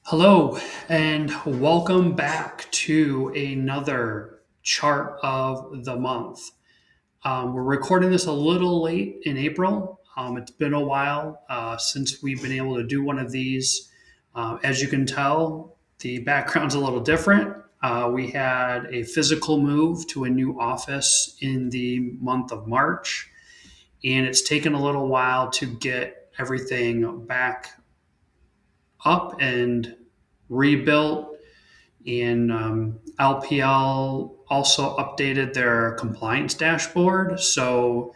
Hello, and welcome back to another chart of the month. We're recording this a little late in April. It's been a while since we've been able to do one of these. As you can tell, the background's a little different. We had a physical move to a new office in the month of March, and it's taken a little while to get everything back up and rebuilt. And LPL also updated their compliance dashboard. So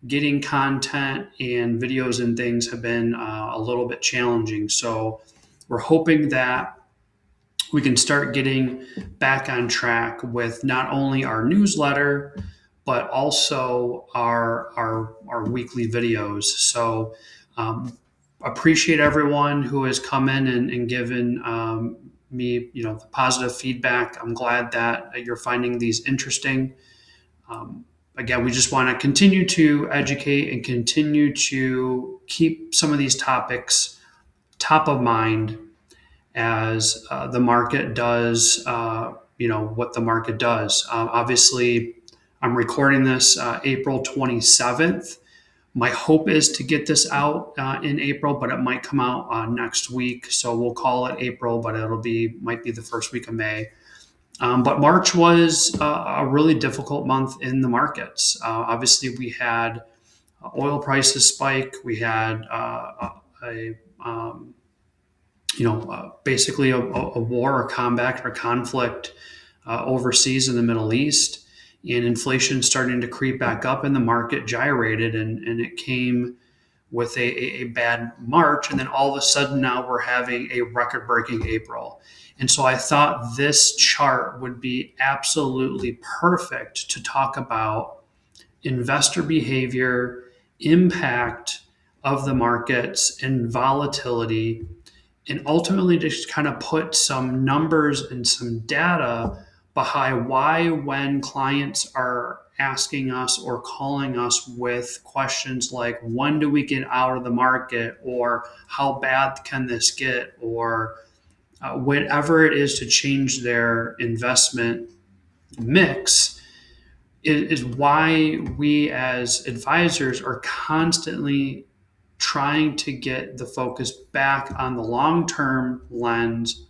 getting content and videos and things have been a little bit challenging. So we're hoping that we can start getting back on track with not only our newsletter, but also our weekly videos. So appreciate everyone who has come in and given me, the positive feedback. I'm glad that you're finding these interesting. Again, we just want to continue to educate and continue to keep some of these topics top of mind as the market does, what the market does. Obviously, I'm recording this April 27th. My hope is to get this out in April, but it might come out next week. So we'll call it April, but might be the first week of May. But March was a really difficult month in the markets. Obviously, we had oil prices spike. We had basically a war or combat or conflict overseas in the Middle East, and inflation starting to creep back up, and the market gyrated, and it came with a bad March, and then all of a sudden now we're having a record-breaking April. And so I thought this chart would be absolutely perfect to talk about investor behavior, impact of the markets, and volatility, and ultimately just kind of put some numbers and some data behind why, when clients are asking us or calling us with questions like, when do we get out of the market, or how bad can this get, or whatever it is to change their investment mix, is why we as advisors are constantly trying to get the focus back on the long-term lens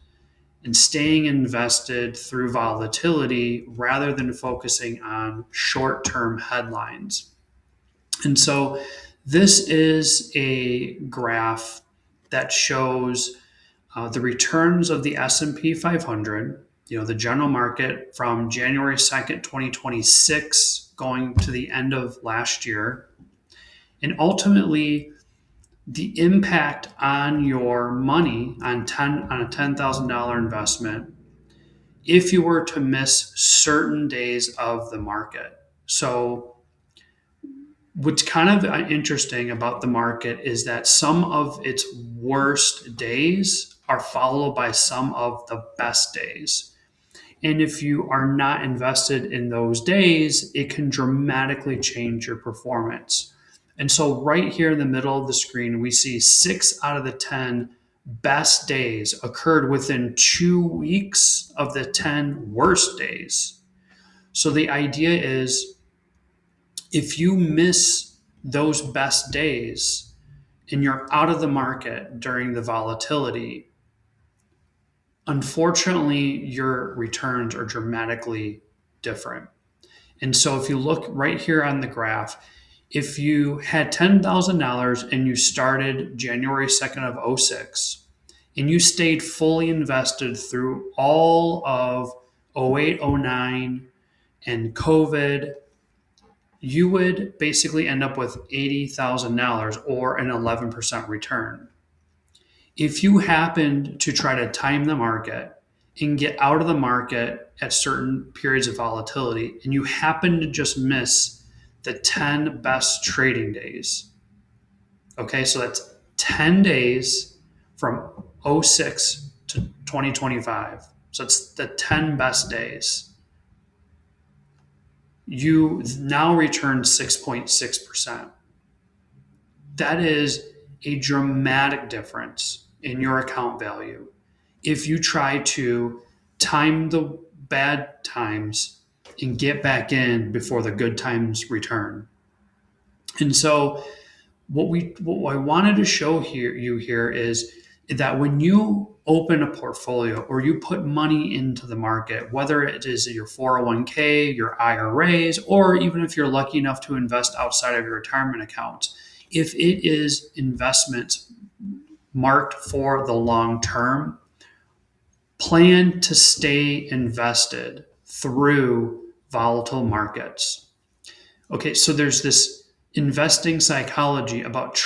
and staying invested through volatility rather than focusing on short-term headlines. And so this is a graph that shows the returns of the S&P 500, the general market from January 2nd, 2026, going to the end of last year. And ultimately, the impact on your money on a $10,000 investment if you were to miss certain days of the market. So what's kind of interesting about the market is that some of its worst days are followed by some of the best days. And if you are not invested in those days, it can dramatically change your performance. And so right here in the middle of the screen, we see 6 out of the 10 best days occurred within 2 weeks of the 10 worst days. So the idea is, if you miss those best days and you're out of the market during the volatility, unfortunately, your returns are dramatically different. And so if you look right here on the graph, if you had $10,000 and you started January 2nd of 06, and you stayed fully invested through all of 08, 09, and COVID, you would basically end up with $80,000 or an 11% return. If you happened to try to time the market and get out of the market at certain periods of volatility, and you happen to just miss the 10 best trading days, okay, so that's 10 days from 06 to 2025. So it's the 10 best days. You now return 6.6%. That is a dramatic difference in your account value. if you try to time the bad times and get back in before the good times return. And so what I wanted to show here is that when you open a portfolio or you put money into the market, whether it is your 401k, your IRAs, or even if you're lucky enough to invest outside of your retirement accounts, if it is investments marked for the long term, plan to stay invested through volatile markets. Okay, so there's this investing psychology about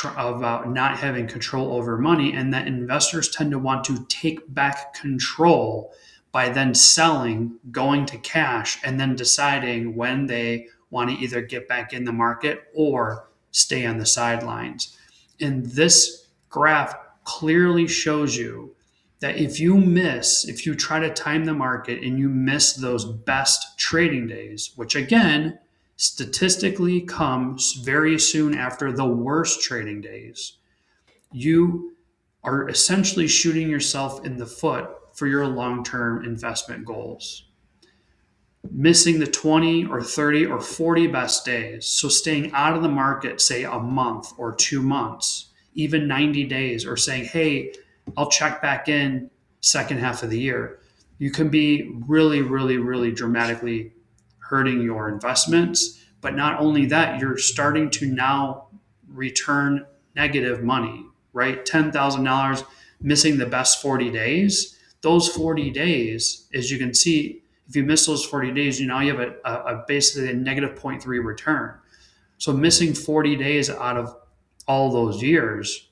not having control over money, and that investors tend to want to take back control by then selling, going to cash, and then deciding when they want to either get back in the market or stay on the sidelines. And this graph clearly shows you that if you try to time the market and you miss those best trading days, which again, statistically comes very soon after the worst trading days, you are essentially shooting yourself in the foot for your long-term investment goals. Missing the 20 or 30 or 40 best days, so staying out of the market, say a month or 2 months, even 90 days, or saying, hey, I'll check back in second half of the year, you can be really, really, really dramatically hurting your investments. But not only that, you're starting to now return negative money, right? $10,000 missing the best 40 days. Those 40 days, as you can see, if you miss those 40 days, you have a basically a negative 0.3 return. So missing 40 days out of all those years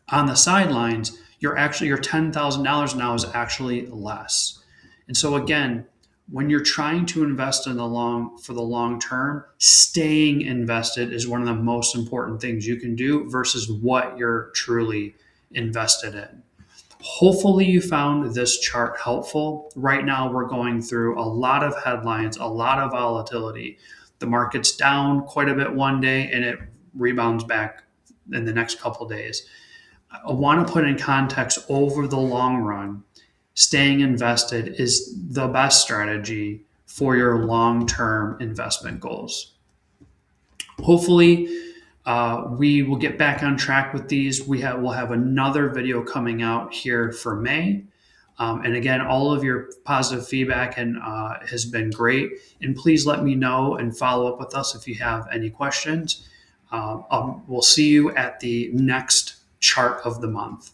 on the sidelines, your $10,000 now is actually less. And so again, when you're trying to invest for the long term, staying invested is one of the most important things you can do versus what you're truly invested in. Hopefully you found this chart helpful. Right now we're going through a lot of headlines, a lot of volatility. The market's down quite a bit one day and it rebounds back in the next couple of days. I want to put in context, over the long run, staying invested is the best strategy for your long-term investment goals. Hopefully, we will get back on track with these. We'll have another video coming out here for May. And again, all of your positive feedback has been great. And please let me know and follow up with us if you have any questions. We'll see you at the next chart of the month.